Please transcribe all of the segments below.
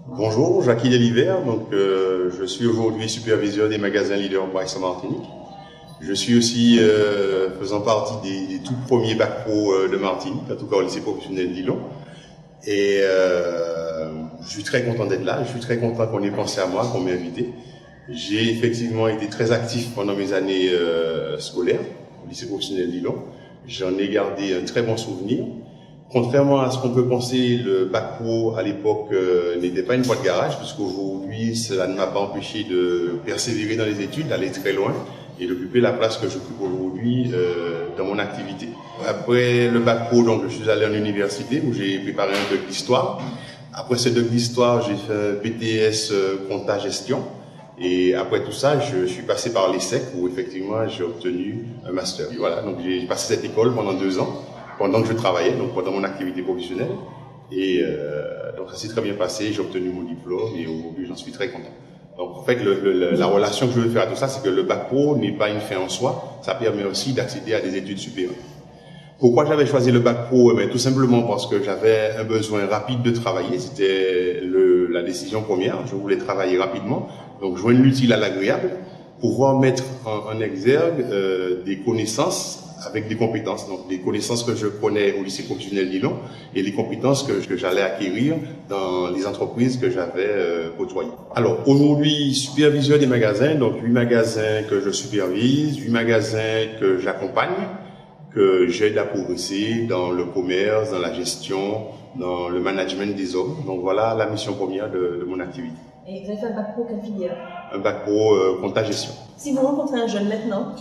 Bonjour, Jacques Deliver. Je suis aujourd'hui superviseur des magasins leaders Bois en Martinique. Je suis aussi faisant partie des tout premiers bacs pro de Martinique, en tout cas au lycée professionnel d'Ilon. Et je suis très content d'être là. Je suis très content qu'on ait pensé à moi, qu'on m'ait invité. J'ai effectivement été très actif pendant mes années scolaires au lycée professionnel d'Ilon. J'en ai gardé un très bon souvenir. Contrairement à ce qu'on peut penser, le bac pro à l'époque n'était pas une voie de garage, puisqu'aujourd'hui, cela ne m'a pas empêché de persévérer dans les études, d'aller très loin et d'occuper la place que j'occupe aujourd'hui dans mon activité. Après le bac pro, donc, je suis allé en université où j'ai préparé un doc d'histoire. Après ce doc d'histoire, j'ai fait un BTS compta gestion. Et après tout ça, je suis passé par l'ESSEC où effectivement j'ai obtenu un master. Et voilà, donc j'ai passé cette école pendant 2 ans. Pendant que je travaillais, donc pendant mon activité professionnelle. Et donc ça s'est très bien passé, j'ai obtenu mon diplôme et aujourd'hui j'en suis très content. Donc en fait, la relation que je veux faire à tout ça, c'est que le bac pro n'est pas une fin en soi, ça permet aussi d'accéder à des études supérieures. Pourquoi j'avais choisi le bac pro? Tout simplement parce que j'avais un besoin rapide de travailler, c'était la décision première, je voulais travailler rapidement, donc joindre l'utile à l'agréable, pouvoir mettre en exergue des connaissances avec des compétences, donc des connaissances que je connais au lycée professionnel d'Ilon et les compétences que j'allais acquérir dans les entreprises que j'avais côtoyées. Alors aujourd'hui, superviseur des magasins, donc 8 magasins que je supervise, 8 magasins que j'accompagne, que j'aide à progresser dans le commerce, dans la gestion, dans le management des hommes. Donc voilà la mission première de mon activité. Et vous avez fait un bac pro quelle filière? Un bac pro compta gestion. Si vous rencontrez un jeune maintenant,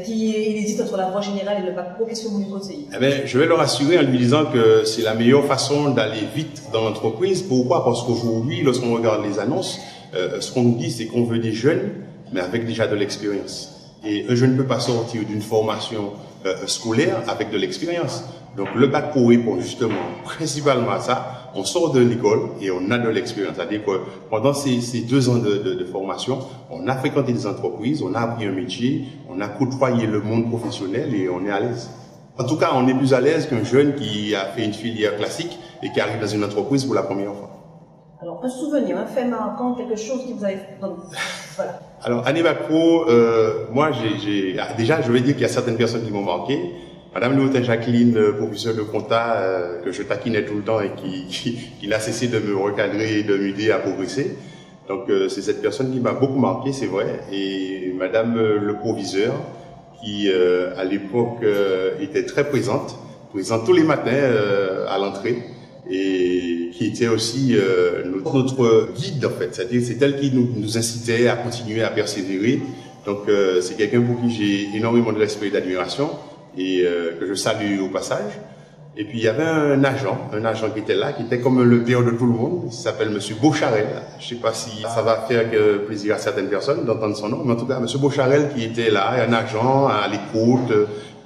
qui hésite entre la voie générale et le bac pro, qu'est-ce que vous lui conseillez? Je vais le rassurer en lui disant que c'est la meilleure façon d'aller vite dans l'entreprise. Pourquoi? Parce qu'aujourd'hui, lorsqu'on regarde les annonces, ce qu'on nous dit, c'est qu'on veut des jeunes, mais avec déjà de l'expérience. Et un jeune ne peut pas sortir d'une formation scolaire avec de l'expérience. Donc le bac pro répond justement principalement à ça. On sort de l'école et on a de l'expérience. C'est-à-dire que pendant ces 2 ans de formation, on a fréquenté des entreprises, on a appris un métier, on a côtoyé le monde professionnel et on est à l'aise. En tout cas, on est plus à l'aise qu'un jeune qui a fait une filière classique et qui arrive dans une entreprise pour la première fois. Alors, un souvenir, un fait marquant, quelque chose qui vous avez... Donc, voilà. Alors, année bac pro, moi, déjà, je vais dire qu'il y a certaines personnes qui m'ont marqué. Madame Léotin Jacqueline, professeure de compta, que je taquinais tout le temps et qui n'a cessé de me recadrer et de m'aider à progresser. Donc, c'est cette personne qui m'a beaucoup marqué, c'est vrai. Et Madame le proviseur, qui, à l'époque, était très présente tous les matins à l'entrée. Et qui était aussi notre guide en fait, c'est-à-dire c'est elle qui nous incitait à continuer à persévérer. Donc c'est quelqu'un pour qui j'ai énormément de respect et d'admiration et que je salue au passage. Et puis il y avait un agent qui était là, qui était comme le père de tout le monde, il s'appelle Monsieur Beaucharel. Je sais pas si ça va faire plaisir à certaines personnes d'entendre son nom, mais en tout cas Monsieur Beaucharel qui était là, un agent à l'écoute,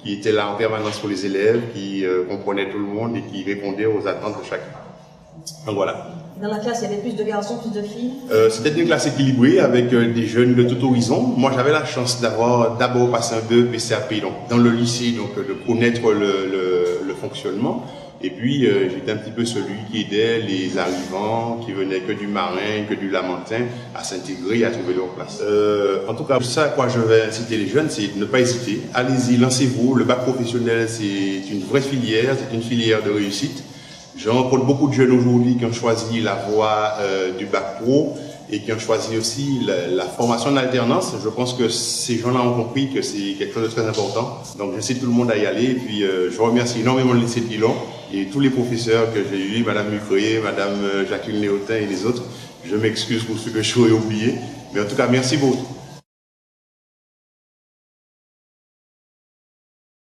qui était là en permanence pour les élèves, qui comprenait tout le monde et qui répondait aux attentes de chacun. Donc voilà. Dans la classe, il y avait plus de garçons, plus de filles? C'était une classe équilibrée avec des jeunes de tout horizon. Moi, j'avais la chance d'avoir d'abord passé un BEP PCAP donc, dans le lycée, donc de connaître le fonctionnement. Et puis, j'étais un petit peu celui qui aidait les arrivants, qui venaient que du Marin, que du Lamentin, à s'intégrer et à trouver leur place. En tout cas, ça à quoi je vais inciter les jeunes, c'est de ne pas hésiter. Allez-y, lancez-vous. Le bac professionnel, c'est une vraie filière, c'est une filière de réussite. Je rencontre beaucoup de jeunes aujourd'hui qui ont choisi la voie du bac pro et qui ont choisi aussi la formation en alternance. Je pense que ces gens-là ont compris que c'est quelque chose de très important. Donc j'incite tout le monde à y aller. Et puis je remercie énormément le lycée de Ilon et tous les professeurs que j'ai eus, Madame Mucré, Madame Jacqueline Léotin et les autres. Je m'excuse pour ce que je pourrais oublier. Mais en tout cas, merci beaucoup.